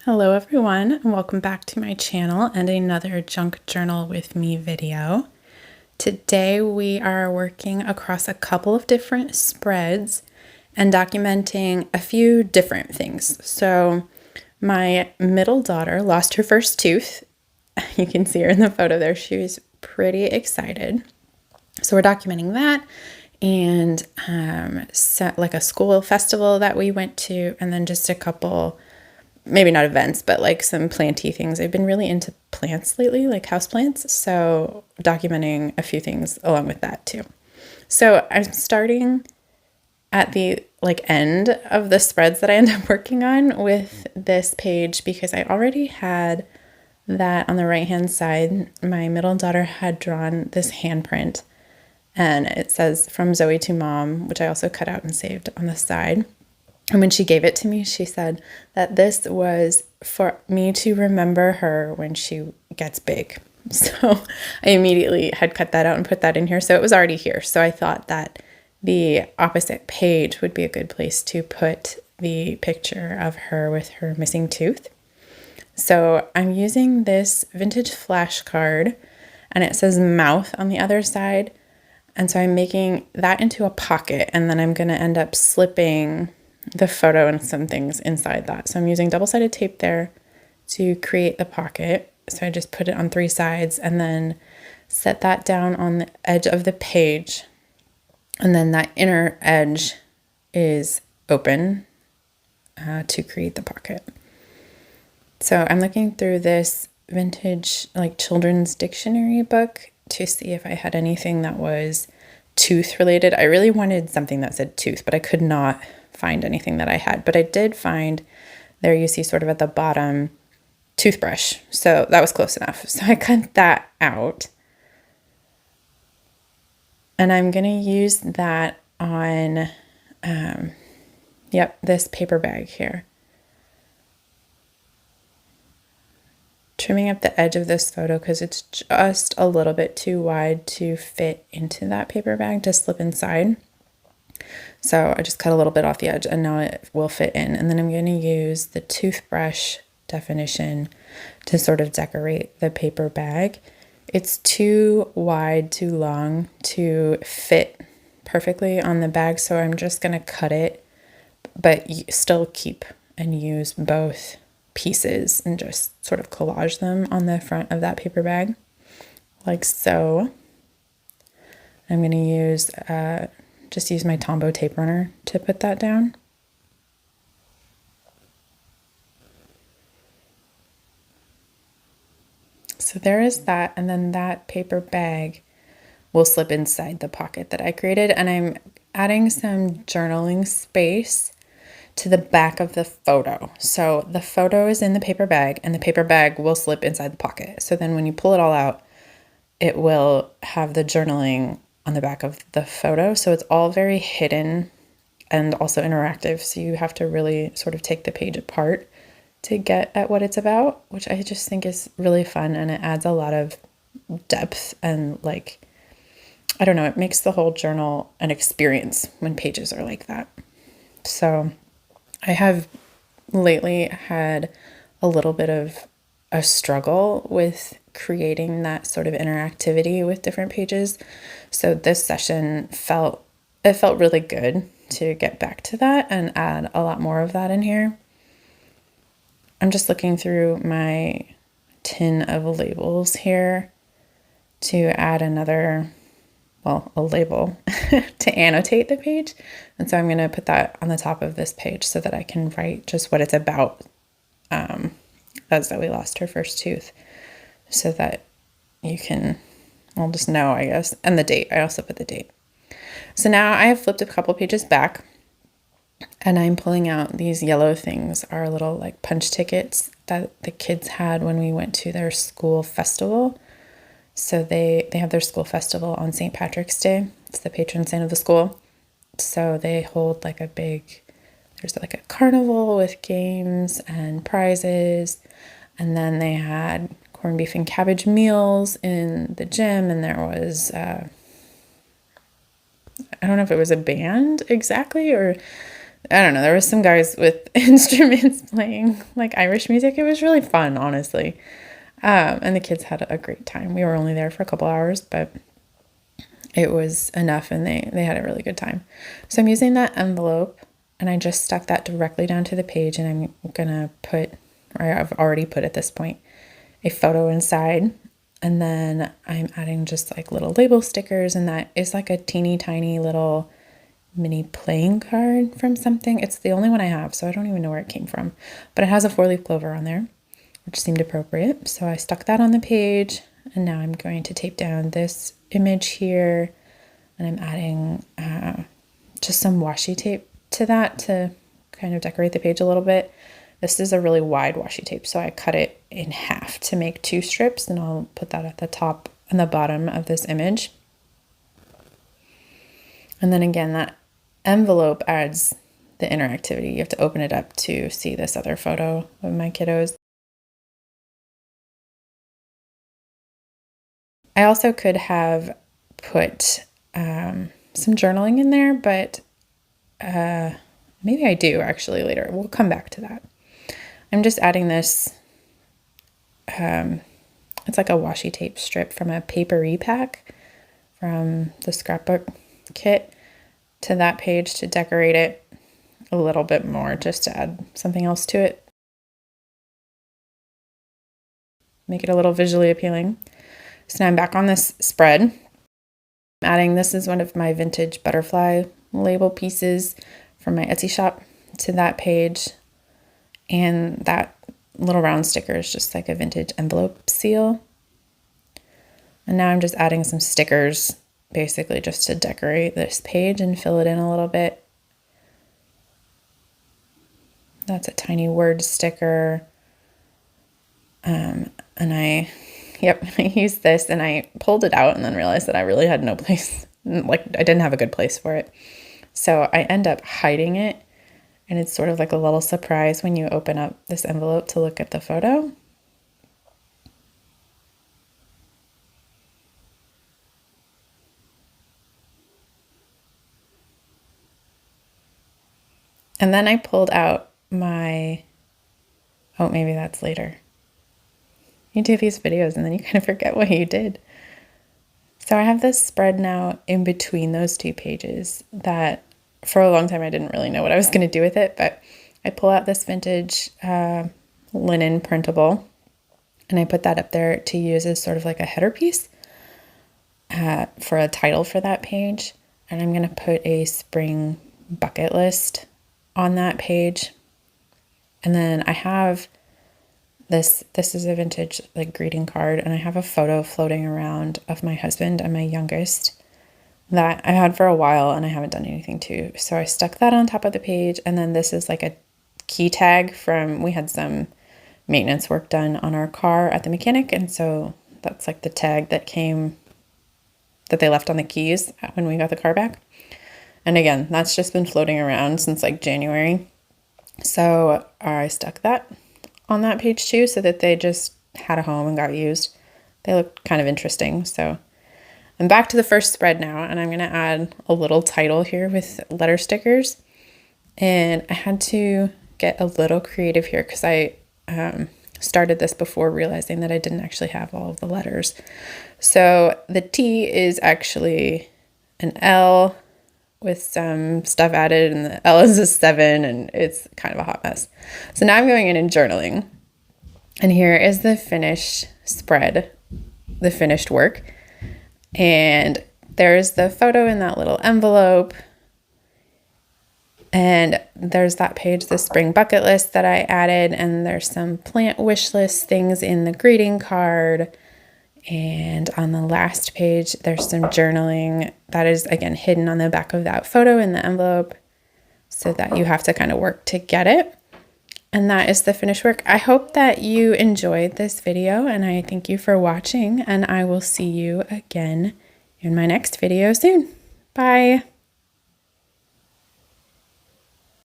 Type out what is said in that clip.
Hello everyone, and welcome back to my channel and another Junk Journal with Me video. Today we are working across a couple of different spreads and documenting a few different things. So my middle daughter lost her first tooth. You can see her in the photo there. She was pretty excited. So we're documenting that and like a school festival that we went to, and then just a couple, maybe not events, but like some planty things. I've been really into plants lately, like houseplants. So documenting a few things along with that too. So I'm starting at the end of the spreads that I end up working on with this page because I already had that on the right hand side. My middle daughter had drawn this handprint and it says from Zoe to Mom, which I also cut out and saved on the side. And when she gave it to me, she said that this was for me to remember her when she gets big. So I immediately had cut that out and put that in here. So it was already here. So I thought that the opposite page would be a good place to put the picture of her with her missing tooth. So I'm using this vintage flashcard and it says mouth on the other side. And so I'm making that into a pocket, and then I'm going to end up slipping the photo and some things inside that. So I'm using double-sided tape there to create the pocket. So I just put it on 3 sides and then set that down on the edge of the page. And then that inner edge is open to create the pocket. So I'm looking through this vintage children's dictionary book to see if I had anything that was tooth related. I really wanted something that said tooth, but I could not find anything that I had. But I did find, there you see sort of at the bottom, toothbrush. So that was close enough. So I cut that out. And I'm going to use that on, this paper bag here. Trimming up the edge of this photo because it's just a little bit too wide to fit into that paper bag to slip inside. So I just cut a little bit off the edge and now it will fit in. And then I'm going to use the toothbrush definition to sort of decorate the paper bag. It's too wide, too long to fit perfectly on the bag. So I'm just going to cut it, but still keep and use both pieces and just sort of collage them on the front of that paper bag like so. I'm going to use just use my Tombow tape runner to put that down. So there is that, and then that paper bag will slip inside the pocket that I created, and I'm adding some journaling space to the back of the photo. So the photo is in the paper bag and the paper bag will slip inside the pocket. So then when you pull it all out, it will have the journaling on the back of the photo. So it's all very hidden and also interactive. So you have to really sort of take the page apart to get at what it's about, which I just think is really fun. And it adds a lot of depth and I don't know, it makes the whole journal an experience when pages are like that. So I have lately had a little bit of a struggle with creating that sort of interactivity with different pages. So this session felt really good to get back to that and add a lot more of that in here. I'm just looking through my tin of labels here to add another, a label to annotate the page. And so I'm going to put that on the top of this page so that I can write just what it's about. As Zoe lost her first tooth, so that you can, just know, I guess. And the date, I also put the date. So now I have flipped a couple pages back and I'm pulling out these yellow things, our little punch tickets that the kids had when we went to their school festival. So they have their school festival on St. Patrick's Day. It's the patron saint of the school. So they hold there's a carnival with games and prizes. And then they had corned beef and cabbage meals in the gym. And there was, I don't know if it was a band exactly, or I don't know, there was some guys with instruments playing like Irish music. It was really fun, honestly. And the kids had a great time. We were only there for a couple hours, but it was enough, and they had a really good time. So I'm using that envelope, and I just stuck that directly down to the page, and I'm gonna put, or I've already put at this point, a photo inside. And then I'm adding just like little label stickers, and that is like a teeny tiny little mini playing card from something. It's the only one I have, so I don't even know where it came from, but it has a 4-leaf clover on there, which seemed appropriate. So I stuck that on the page, and now I'm going to tape down this image here, and I'm adding just some washi tape to that to kind of decorate the page a little bit. This is a really wide washi tape, so I cut it in half to make 2 strips, and I'll put that at the top and the bottom of this image. And then again, that envelope adds the interactivity. You have to open it up to see this other photo of my kiddos. I also could have put some journaling in there, but maybe I do actually later. We'll come back to that. I'm just adding this, it's like a washi tape strip from a papery pack from the scrapbook kit to that page to decorate it a little bit more, just to add something else to it. Make it a little visually appealing. So now I'm back on this spread. I'm adding, this is one of my vintage butterfly label pieces from my Etsy shop, to that page. And that little round sticker is just like a vintage envelope seal. And now I'm just adding some stickers, basically just to decorate this page and fill it in a little bit. That's a tiny word sticker. And I used this, and I pulled it out and then realized that I really had no place, like I didn't have a good place for it. So I end up hiding it, and it's sort of like a little surprise when you open up this envelope to look at the photo. And then I pulled out my, oh, maybe that's later. You do these videos and then you kind of forget what you did. So I have this spread now in between those 2 pages that for a long time I didn't really know what I was going to do with it, but I pull out this vintage linen printable, and I put that up there to use as sort of like a header piece for a title for that page. And I'm going to put a spring bucket list on that page. And then I have this is a vintage like greeting card, and I have a photo floating around of my husband and my youngest that I had for a while and I haven't done anything to. So I stuck that on top of the page, and then this is like a key tag from, we had some maintenance work done on our car at the mechanic, and so that's like the tag that came, that they left on the keys when we got the car back. And again, that's just been floating around since like January. So I stuck that on that page too, so that they just had a home and got used. They looked kind of interesting. So I'm back to the first spread now, and I'm going to add a little title here with letter stickers. And I had to get a little creative here because I started this before realizing that I didn't actually have all of the letters. So the T is actually an L with some stuff added, and the L is a 7, and it's kind of a hot mess. So now I'm going in and journaling. And here is the finished spread, the finished work. And there's the photo in that little envelope. And there's that page, the spring bucket list that I added. And there's some plant wish list things in the greeting card. And on the last page, there's some journaling that is, again, hidden on the back of that photo in the envelope, so that you have to kind of work to get it. And that is the finished work. I hope that you enjoyed this video, and I thank you for watching, and I will see you again in my next video soon. Bye.